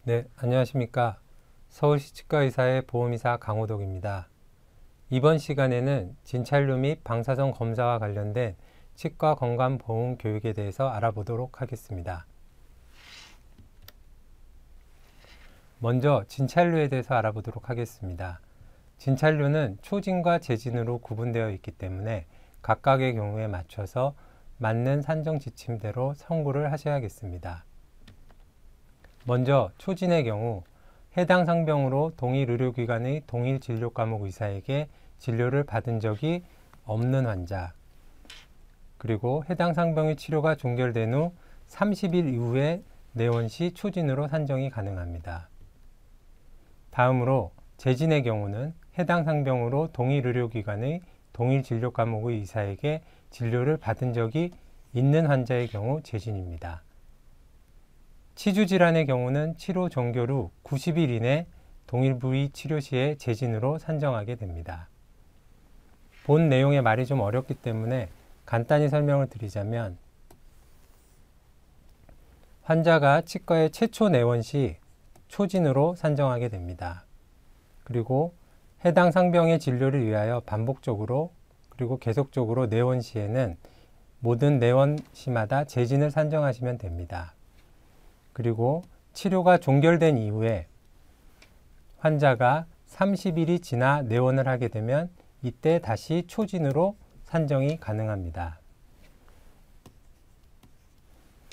네, 안녕하십니까. 서울시 치과의사의 보험이사 강호덕입니다. 이번 시간에는 진찰료 및 방사선 검사와 관련된 치과 건강보험 교육에 대해서 알아보도록 하겠습니다. 먼저 진찰료에 대해서 알아보도록 하겠습니다. 진찰료는 초진과 재진으로 구분되어 있기 때문에 각각의 경우에 맞춰서 맞는 산정 지침대로 청구를 하셔야겠습니다. 먼저 초진의 경우 해당 상병으로 동일 의료기관의 동일 진료과목 의사에게 진료를 받은 적이 없는 환자, 그리고 해당 상병의 치료가 종결된 후 30일 이후에 내원 시 초진으로 산정이 가능합니다. 다음으로 재진의 경우는 해당 상병으로 동일 의료기관의 동일 진료과목의 의사에게 진료를 받은 적이 있는 환자의 경우 재진입니다. 치주질환의 경우는 치료 종결 후 90일 이내 동일 부위 치료 시에 재진으로 산정하게 됩니다. 본 내용의 말이 좀 어렵기 때문에 간단히 설명을 드리자면, 환자가 치과에 최초 내원 시 초진으로 산정하게 됩니다. 그리고 해당 상병의 진료를 위하여 반복적으로 그리고 계속적으로 내원 시에는 모든 내원 시마다 재진을 산정하시면 됩니다. 그리고 치료가 종결된 이후에 환자가 30일이 지나 내원을 하게 되면 이때 다시 초진으로 산정이 가능합니다.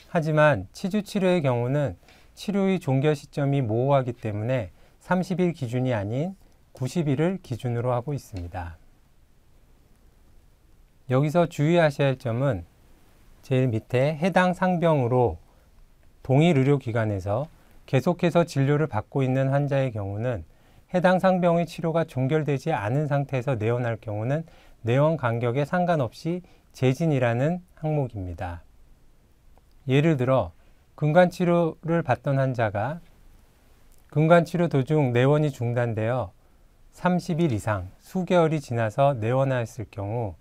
하지만 치주치료의 경우는 치료의 종결 시점이 모호하기 때문에 30일 기준이 아닌 90일을 기준으로 하고 있습니다. 여기서 주의하셔야 할 점은 제일 밑에 해당 상병으로 동일 의료기관에서 계속해서 진료를 받고 있는 환자의 경우는 해당 상병의 치료가 종결되지 않은 상태에서 내원할 경우는 내원 간격에 상관없이 재진이라는 항목입니다. 예를 들어 근관치료를 받던 환자가 근관치료 도중 내원이 중단되어 30일 이상 수개월이 지나서 내원하였을 경우,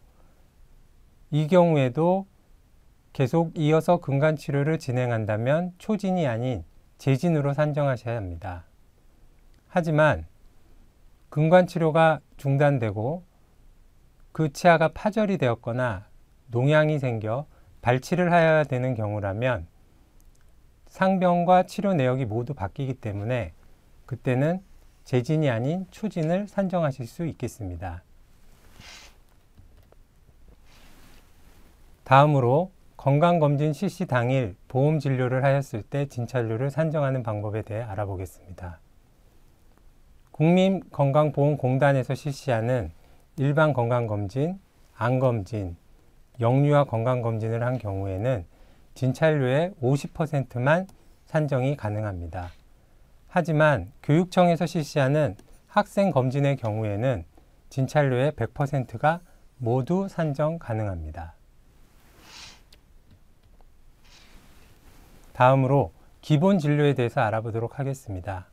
이 경우에도 계속 이어서 근관치료를 진행한다면 초진이 아닌 재진으로 산정하셔야 합니다. 하지만 근관치료가 중단되고 그 치아가 파절이 되었거나 농양이 생겨 발치를 해야 되는 경우라면 상병과 치료 내역이 모두 바뀌기 때문에 그때는 재진이 아닌 초진을 산정하실 수 있겠습니다. 다음으로 건강검진 실시 당일 보험 진료를 하였을 때 진찰료를 산정하는 방법에 대해 알아보겠습니다. 국민건강보험공단에서 실시하는 일반 건강검진, 암검진, 영유아 건강검진을 한 경우에는 진찰료의 50%만 산정이 가능합니다. 하지만 교육청에서 실시하는 학생검진의 경우에는 진찰료의 100%가 모두 산정 가능합니다. 다음으로 기본 진료에 대해서 알아보도록 하겠습니다.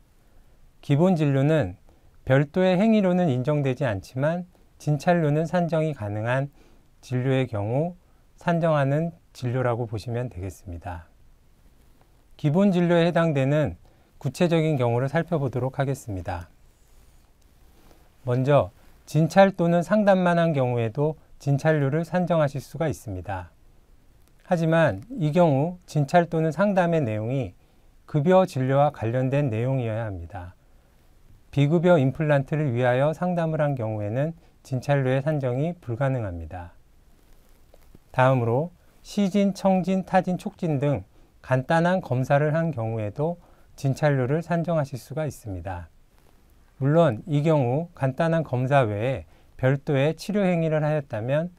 기본 진료는 별도의 행위로는 인정되지 않지만 진찰료는 산정이 가능한 진료의 경우 산정하는 진료라고 보시면 되겠습니다. 기본 진료에 해당되는 구체적인 경우를 살펴보도록 하겠습니다. 먼저 진찰 또는 상담만 한 경우에도 진찰료를 산정하실 수가 있습니다. 하지만 이 경우 진찰 또는 상담의 내용이 급여 진료와 관련된 내용이어야 합니다. 비급여 임플란트를 위하여 상담을 한 경우에는 진찰료의 산정이 불가능합니다. 다음으로 시진, 청진, 타진, 촉진 등 간단한 검사를 한 경우에도 진찰료를 산정하실 수가 있습니다. 물론 이 경우 간단한 검사 외에 별도의 치료 행위를 하였다면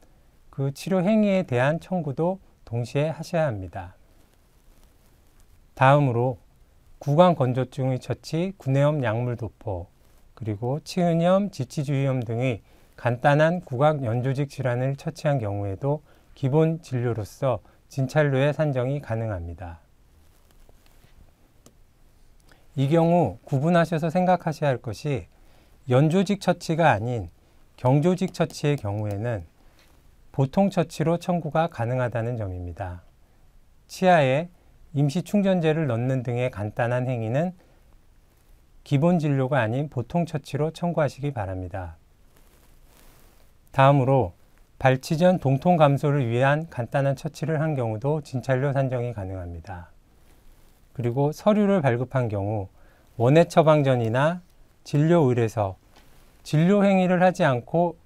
그 치료 행위에 대한 청구도 동시에 하셔야 합니다. 다음으로 구강건조증의 처치, 구내염 약물 도포, 그리고 치은염, 지치주의염 등의 간단한 구강 연조직 질환을 처치한 경우에도 기본 진료로서 진찰료의 산정이 가능합니다. 이 경우 구분하셔서 생각하셔야 할 것이, 연조직 처치가 아닌 경조직 처치의 경우에는 보통 처치로 청구가 가능하다는 점입니다. 치아에 임시 충전재를 넣는 등의 간단한 행위는 기본 진료가 아닌 보통 처치로 청구하시기 바랍니다. 다음으로 발치 전 동통 감소를 위한 간단한 처치를 한 경우도 진찰료 산정이 가능합니다. 그리고 서류를 발급한 경우 원해 처방 전이나 진료 의뢰서, 진료 행위를 하지 않고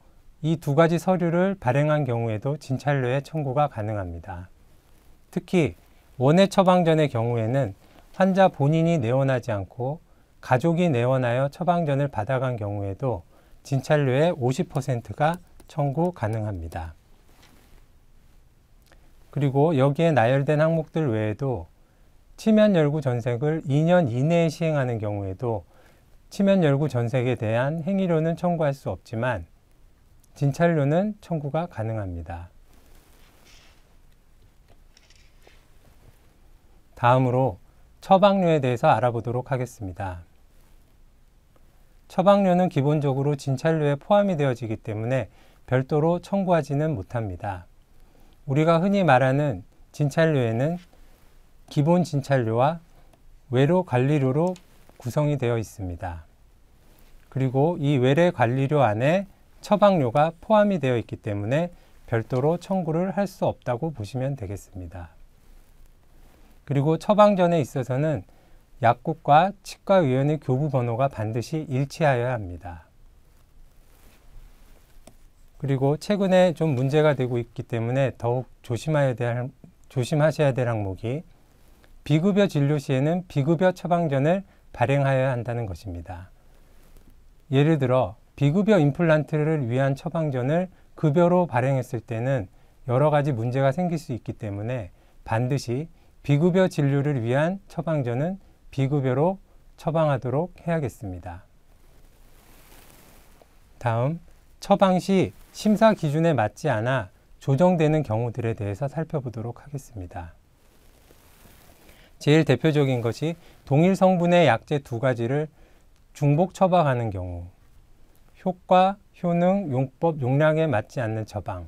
이 두 가지 서류를 발행한 경우에도 진찰료의 청구가 가능합니다. 특히 원해 처방 전의 경우에는 환자 본인이 내원하지 않고 가족이 내원하여 처방전을 받아간 경우에도 진찰료의 50%가 청구 가능합니다. 그리고 여기에 나열된 항목들 외에도 치면열구 전색을 2년 이내에 시행하는 경우에도 치면열구 전색에 대한 행위료는 청구할 수 없지만 진찰료는 청구가 가능합니다. 다음으로 처방료에 대해서 알아보도록 하겠습니다. 처방료는 기본적으로 진찰료에 포함이 되어지기 때문에 별도로 청구하지는 못합니다. 우리가 흔히 말하는 진찰료에는 기본 진찰료와 외래 관리료로 구성이 되어 있습니다. 그리고 이 외래 관리료 안에 처방료가 포함이 되어 있기 때문에 별도로 청구를 할 수 없다고 보시면 되겠습니다. 그리고 처방전에 있어서는 약국과 치과의원의 교부 번호가 반드시 일치하여야 합니다. 그리고 최근에 좀 문제가 되고 있기 때문에 더욱 조심하셔야 될 항목이 비급여 진료 시에는 비급여 처방전을 발행하여야 한다는 것입니다. 예를 들어 비급여 임플란트를 위한 처방전을 급여로 발행했을 때는 여러 가지 문제가 생길 수 있기 때문에 반드시 비급여 진료를 위한 처방전은 비급여로 처방하도록 해야겠습니다. 다음, 처방 시 심사 기준에 맞지 않아 조정되는 경우들에 대해서 살펴보도록 하겠습니다. 제일 대표적인 것이 동일 성분의 약제 두 가지를 중복 처방하는 경우, 효과, 효능, 용법, 용량에 맞지 않는 처방,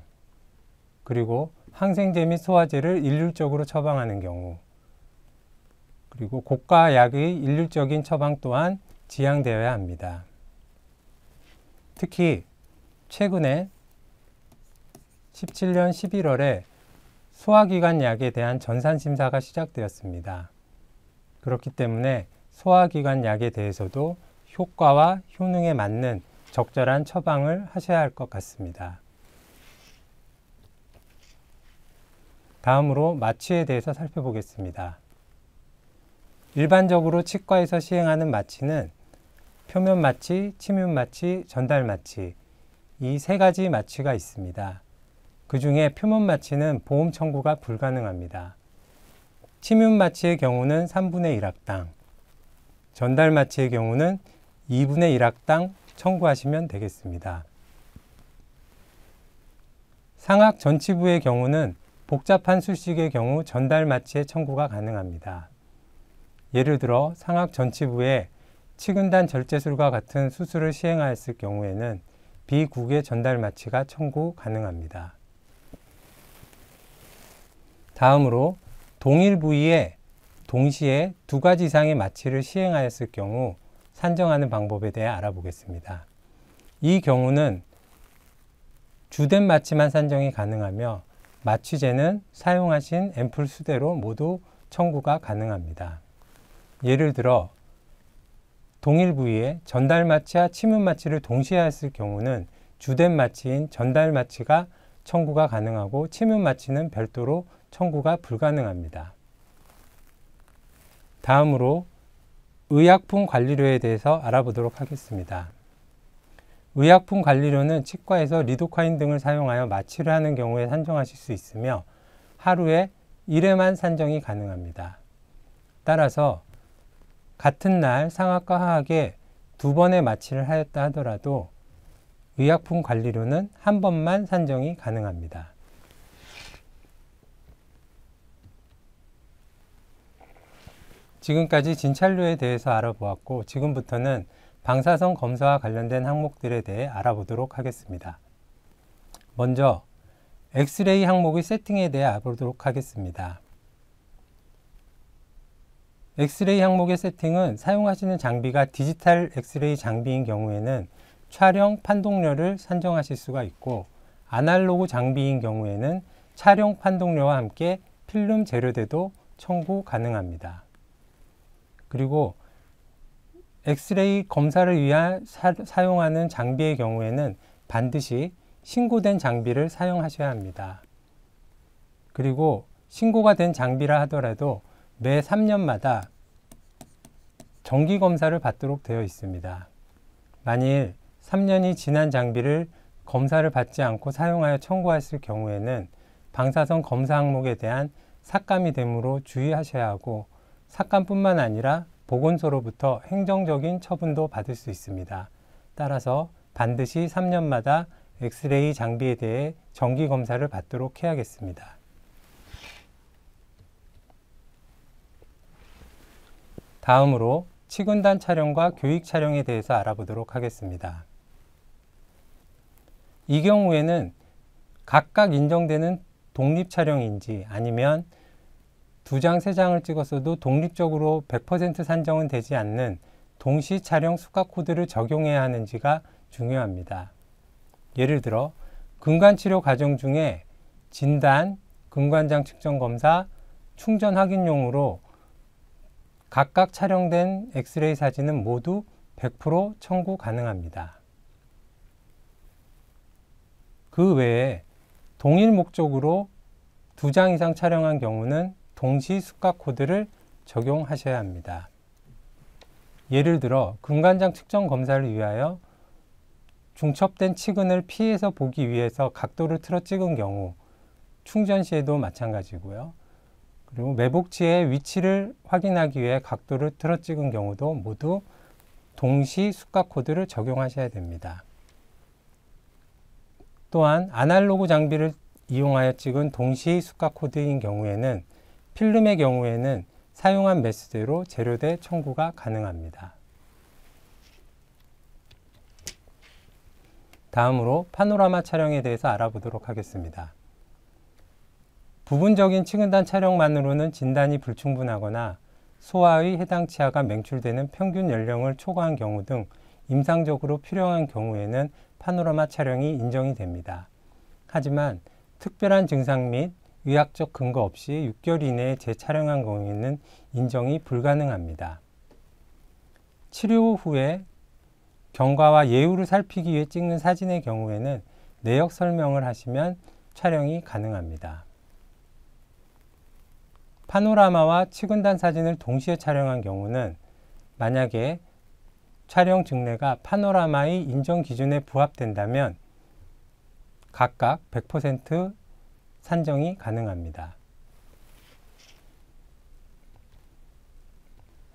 그리고 항생제 및 소화제를 일률적으로 처방하는 경우, 그리고 고가 약의 일률적인 처방 또한 지양되어야 합니다. 특히 최근에 17년 11월에 소화기관 약에 대한 전산심사가 시작되었습니다. 그렇기 때문에 소화기관 약에 대해서도 효과와 효능에 맞는 적절한 처방을 하셔야 할 것 같습니다. 다음으로 마취에 대해서 살펴보겠습니다. 일반적으로 치과에서 시행하는 마취는 표면 마취, 침윤 마취, 전달 마취, 이 세 가지 마취가 있습니다. 그 중에 표면 마취는 보험 청구가 불가능합니다. 침윤 마취의 경우는 3분의 1학당, 전달 마취의 경우는 2분의 1학당 청구하시면 되겠습니다. 상악 전치부의 경우는 복잡한 술식의 경우 전달 마취의 청구가 가능합니다. 예를 들어 상악 전치부에 치근단 절제술과 같은 수술을 시행하였을 경우에는 비국의 전달 마취가 청구 가능합니다. 다음으로 동일 부위에 동시에 두 가지 이상의 마취를 시행하였을 경우 산정하는 방법에 대해 알아보겠습니다. 이 경우는 주된 마취만 산정이 가능하며 마취제는 사용하신 앰플 수대로 모두 청구가 가능합니다. 예를 들어 동일 부위에 전달 마취와 침윤 마취를 동시에 했을 경우는 주된 마취인 전달 마취가 청구가 가능하고 침윤 마취는 별도로 청구가 불가능합니다. 다음으로 의약품 관리료에 대해서 알아보도록 하겠습니다. 의약품 관리료는 치과에서 리도카인 등을 사용하여 마취를 하는 경우에 산정하실 수 있으며 하루에 1회만 산정이 가능합니다. 따라서 같은 날 상악과 하악에 2번의 마취를 하였다 하더라도 의약품 관리료는 한 번만 산정이 가능합니다. 지금까지 진찰료에 대해서 알아보았고 지금부터는 방사선 검사와 관련된 항목들에 대해 알아보도록 하겠습니다. 먼저 엑스레이 항목의 세팅에 대해 알아보도록 하겠습니다. 엑스레이 항목의 세팅은 사용하시는 장비가 디지털 엑스레이 장비인 경우에는 촬영 판독료를 산정하실 수가 있고, 아날로그 장비인 경우에는 촬영 판독료와 함께 필름 재료대도 청구 가능합니다. 그리고 엑스레이 검사를 위해 사용하는 장비의 경우에는 반드시 신고된 장비를 사용하셔야 합니다. 그리고 신고가 된 장비라 하더라도 매 3년마다 정기검사를 받도록 되어 있습니다. 만일 3년이 지난 장비를 검사를 받지 않고 사용하여 청구했을 경우에는 방사선 검사 항목에 대한 삭감이 되므로 주의하셔야 하고, 삭감뿐만 아니라 보건소로부터 행정적인 처분도 받을 수 있습니다. 따라서 반드시 3년마다 엑스레이 장비에 대해 정기검사를 받도록 해야겠습니다. 다음으로 치근단 촬영과 교육 촬영에 대해서 알아보도록 하겠습니다. 이 경우에는 각각 인정되는 독립 촬영인지 아니면 2장, 3장을 찍었어도 독립적으로 100% 산정은 되지 않는 동시 촬영 수가 코드를 적용해야 하는지가 중요합니다. 예를 들어 근관치료 과정 중에 진단, 근관장 측정 검사, 충전 확인용으로 각각 촬영된 엑스레이 사진은 모두 100% 청구 가능합니다. 그 외에 동일 목적으로 2장 이상 촬영한 경우는 동시 수가 코드를 적용하셔야 합니다. 예를 들어 근관장 측정 검사를 위하여 중첩된 치근을 피해서 보기 위해서 각도를 틀어 찍은 경우, 충전 시에도 마찬가지고요. 그리고 매복치의 위치를 확인하기 위해 각도를 틀어 찍은 경우도 모두 동시 수가 코드를 적용하셔야 됩니다. 또한 아날로그 장비를 이용하여 찍은 동시 수가 코드인 경우에는 필름의 경우에는 사용한 매수대로 재료대 청구가 가능합니다. 다음으로 파노라마 촬영에 대해서 알아보도록 하겠습니다. 부분적인 치근단 촬영만으로는 진단이 불충분하거나 소아의 해당 치아가 맹출되는 평균 연령을 초과한 경우 등 임상적으로 필요한 경우에는 파노라마 촬영이 인정이 됩니다. 하지만 특별한 증상 및 의학적 근거 없이 6개월 이내에 재촬영한 경우에는 인정이 불가능합니다. 치료 후에 경과와 예후를 살피기 위해 찍는 사진의 경우에는 내역 설명을 하시면 촬영이 가능합니다. 파노라마와 치근단 사진을 동시에 촬영한 경우는 만약에 촬영 증례가 파노라마의 인정 기준에 부합된다면 각각 100% 산정이 가능합니다.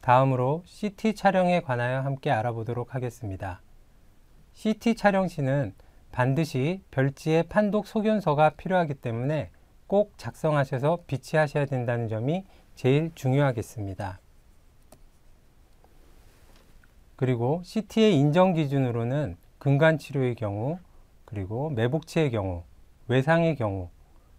다음으로 CT 촬영에 관하여 함께 알아보도록 하겠습니다. CT 촬영 시는 반드시 별지의 판독 소견서가 필요하기 때문에 꼭 작성하셔서 비치하셔야 된다는 점이 제일 중요하겠습니다. 그리고 CT의 인정 기준으로는 근관치료의 경우, 그리고 매복치의 경우, 외상의 경우,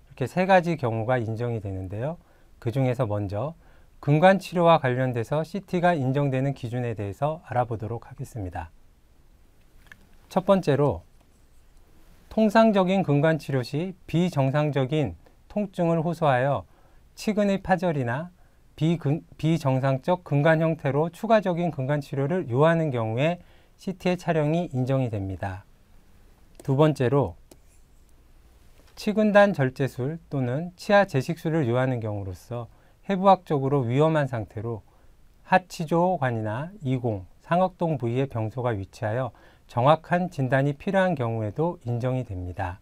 이렇게 3가지 경우가 인정이 되는데요. 그 중에서 먼저 근관치료와 관련돼서 CT가 인정되는 기준에 대해서 알아보도록 하겠습니다. 첫 번째로 통상적인 근관치료 시 비정상적인 통증을 호소하여 치근의 파절이나 비정상적 근관 형태로 추가적인 근관치료를 요하는 경우에 CT의 촬영이 인정이 됩니다. 두 번째로 치근단 절제술 또는 치아 재식술을 요하는 경우로서 해부학적으로 위험한 상태로 하치조관이나 이공, 상악동 부위에 병소가 위치하여 정확한 진단이 필요한 경우에도 인정이 됩니다.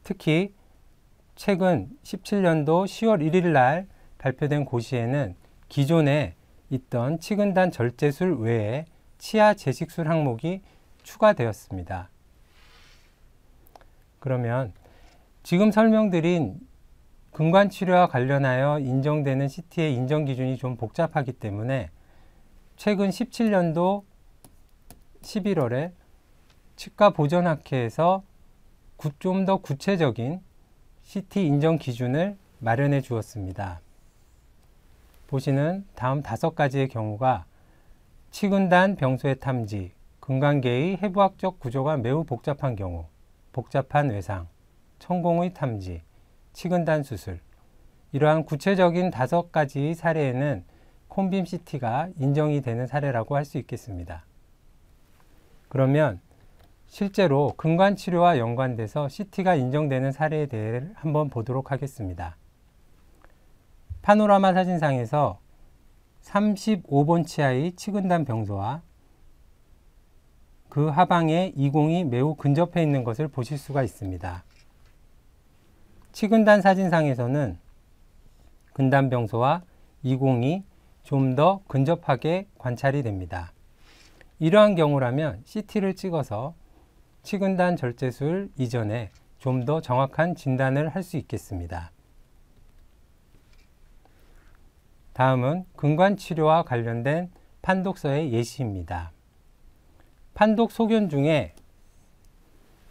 특히 최근 17년도 10월 1일 날 발표된 고시에는 기존에 있던 치근단 절제술 외에 치아 재식술 항목이 추가되었습니다. 그러면 지금 설명드린 근관치료와 관련하여 인정되는 CT의 인정 기준이 좀 복잡하기 때문에 최근 17년도 11월에 치과보전학회에서 좀 더 구체적인 CT 인정 기준을 마련해 주었습니다. 보시는 다음 5가지의 경우가 치근단 병소의 탐지, 근관계의 해부학적 구조가 매우 복잡한 경우, 복잡한 외상, 천공의 탐지, 치근단 수술. 이러한 구체적인 5가지의 사례에는 콘빔 CT가 인정이 되는 사례라고 할 수 있겠습니다. 그러면 실제로 근관치료와 연관돼서 CT가 인정되는 사례에 대해 한번 보도록 하겠습니다. 파노라마 사진상에서 35번 치아의 치근단 병소와 그 하방에 이공이 매우 근접해 있는 것을 보실 수가 있습니다. 치근단 사진상에서는 근단 병소와 이공이 좀 더 근접하게 관찰이 됩니다. 이러한 경우라면 CT를 찍어서 치근단 절제술 이전에 좀 더 정확한 진단을 할 수 있겠습니다. 다음은 근관치료와 관련된 판독서의 예시입니다. 판독 소견 중에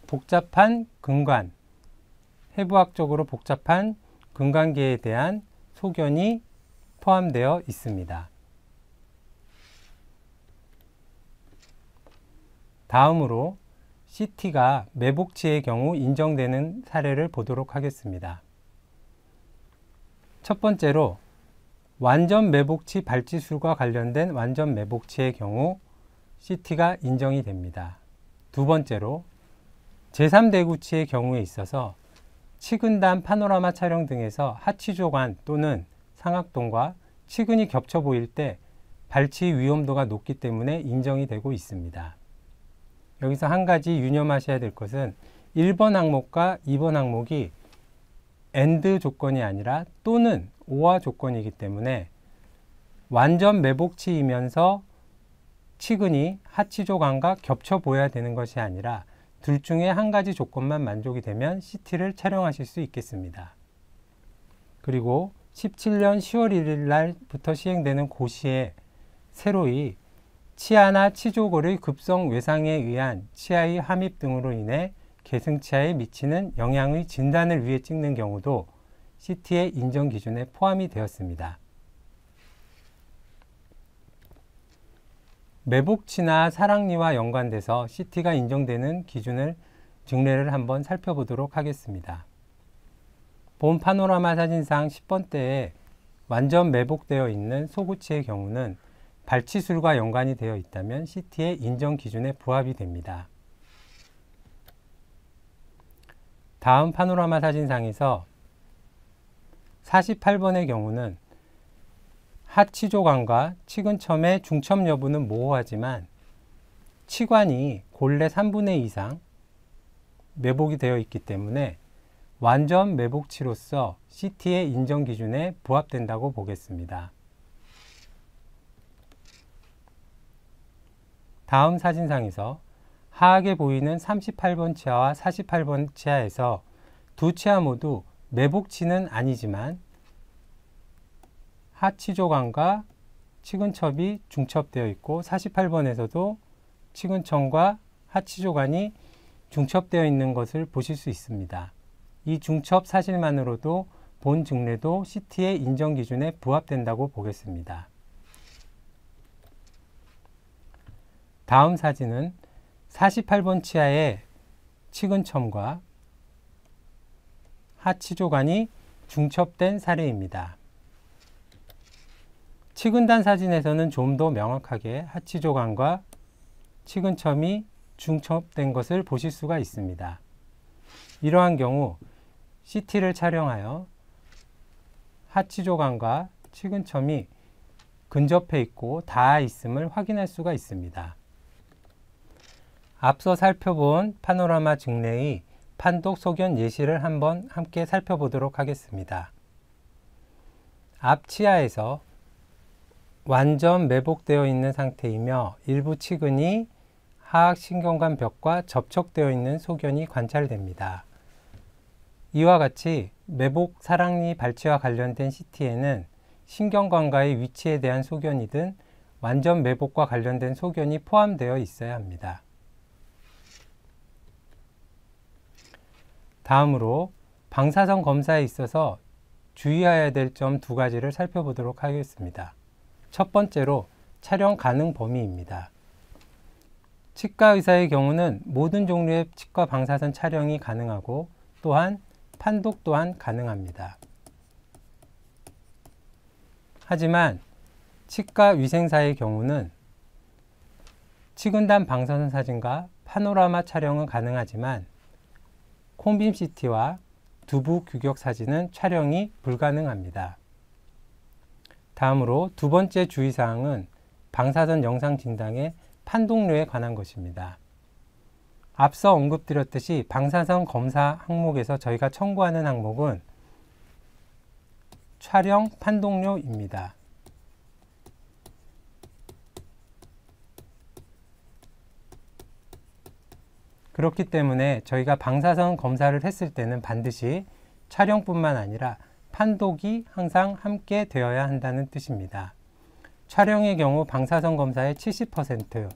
복잡한 근관, 해부학적으로 복잡한 근관계에 대한 소견이 포함되어 있습니다. 다음으로 CT가 매복치의 경우 인정되는 사례를 보도록 하겠습니다. 첫 번째로 완전 매복치 발치술과 관련된 완전 매복치의 경우 CT가 인정이 됩니다. 두 번째로 제3대구치의 경우에 있어서 치근단 파노라마 촬영 등에서 하치조관 또는 상악동과 치근이 겹쳐 보일 때 발치 위험도가 높기 때문에 인정이 되고 있습니다. 여기서 한 가지 유념하셔야 될 것은 1번 항목과 2번 항목이 AND 조건이 아니라 또는 OR 조건이기 때문에 완전 매복치이면서 치근이 하치조관과 겹쳐 보여야 되는 것이 아니라 둘 중에 한 가지 조건만 만족이 되면 CT를 촬영하실 수 있겠습니다. 그리고 17년 10월 1일 날부터 시행되는 고시에 새로이 치아나 치조골의 급성 외상에 의한 치아의 함입 등으로 인해 계승치아에 미치는 영향의 진단을 위해 찍는 경우도 CT의 인정 기준에 포함이 되었습니다. 매복치나 사랑니와 연관돼서 CT가 인정되는 기준을 증례를 한번 살펴보도록 하겠습니다. 본 파노라마 사진상 10번대에 완전 매복되어 있는 소구치의 경우는 발치술과 연관이 되어 있다면 CT의 인정 기준에 부합이 됩니다. 다음 파노라마 사진상에서 48번의 경우는 하치조관과 치근첨의 중첩 여부는 모호하지만 치관이 골래 3분의 2 이상 매복이 되어 있기 때문에 완전 매복치로서 CT의 인정 기준에 부합된다고 보겠습니다. 다음 사진상에서 하악에 보이는 38번 치아와 48번 치아에서 두 치아 모두 매복치는 아니지만 하치조관과 치근첩이 중첩되어 있고 48번에서도 치근첩과 하치조관이 중첩되어 있는 것을 보실 수 있습니다. 이 중첩 사실만으로도 본 증례도 CT의 인정 기준에 부합된다고 보겠습니다. 다음 사진은 48번 치아의 치근첨과 하치조관이 중첩된 사례입니다. 치근단 사진에서는 좀 더 명확하게 하치조관과 치근첨이 중첩된 것을 보실 수가 있습니다. 이러한 경우 CT를 촬영하여 하치조관과 치근첨이 근접해 있고 닿아 있음을 확인할 수가 있습니다. 앞서 살펴본 파노라마 증례의 판독 소견 예시를 한번 함께 살펴보도록 하겠습니다. 앞 치아에서 완전 매복되어 있는 상태이며 일부 치근이 하악신경관 벽과 접촉되어 있는 소견이 관찰됩니다. 이와 같이 매복 사랑니 발치와 관련된 CT에는 신경관과의 위치에 대한 소견이든 완전 매복과 관련된 소견이 포함되어 있어야 합니다. 다음으로 방사선 검사에 있어서 주의해야 될 점 2가지를 살펴보도록 하겠습니다. 첫 번째로 촬영 가능 범위입니다. 치과 의사의 경우는 모든 종류의 치과 방사선 촬영이 가능하고 또한 판독 또한 가능합니다. 하지만 치과 위생사의 경우는 치근단 방사선 사진과 파노라마 촬영은 가능하지만 콤빔 CT와 두부 규격 사진은 촬영이 불가능합니다. 다음으로 2번째 주의사항은 방사선 영상 진단의 판독료에 관한 것입니다. 앞서 언급드렸듯이 방사선 검사 항목에서 저희가 청구하는 항목은 촬영 판독료입니다. 그렇기 때문에 저희가 방사선 검사를 했을 때는 반드시 촬영뿐만 아니라 판독이 항상 함께 되어야 한다는 뜻입니다. 촬영의 경우 방사선 검사의 70%,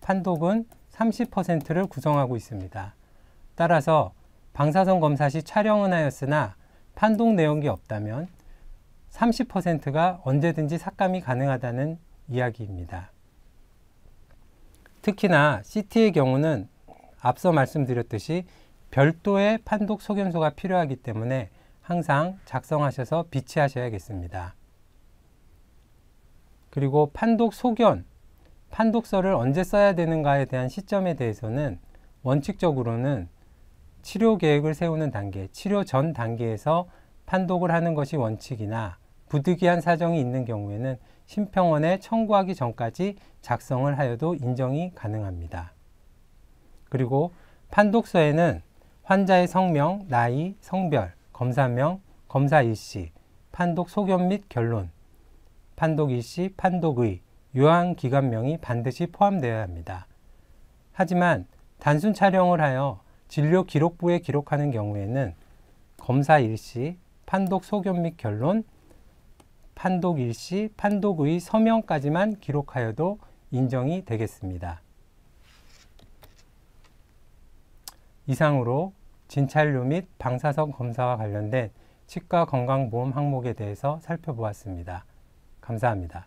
판독은 30%를 구성하고 있습니다. 따라서 방사선 검사 시 촬영은 하였으나 판독 내역이 없다면 30%가 언제든지 삭감이 가능하다는 이야기입니다. 특히나 CT의 경우는 앞서 말씀드렸듯이 별도의 판독 소견서가 필요하기 때문에 항상 작성하셔서 비치하셔야겠습니다. 그리고 판독 소견, 판독서를 언제 써야 되는가에 대한 시점에 대해서는 원칙적으로는 치료 계획을 세우는 단계, 치료 전 단계에서 판독을 하는 것이 원칙이나 부득이한 사정이 있는 경우에는 심평원에 청구하기 전까지 작성을 하여도 인정이 가능합니다. 그리고 판독서에는 환자의 성명, 나이, 성별, 검사명, 검사 일시, 판독 소견 및 결론, 판독 일시, 판독의, 요양기관명이 반드시 포함되어야 합니다. 하지만 단순 촬영을 하여 진료 기록부에 기록하는 경우에는 검사 일시, 판독 소견 및 결론, 판독 일시, 판독의 서명까지만 기록하여도 인정이 되겠습니다. 이상으로 진찰료 및 방사선 검사와 관련된 치과 건강보험 항목에 대해서 살펴보았습니다. 감사합니다.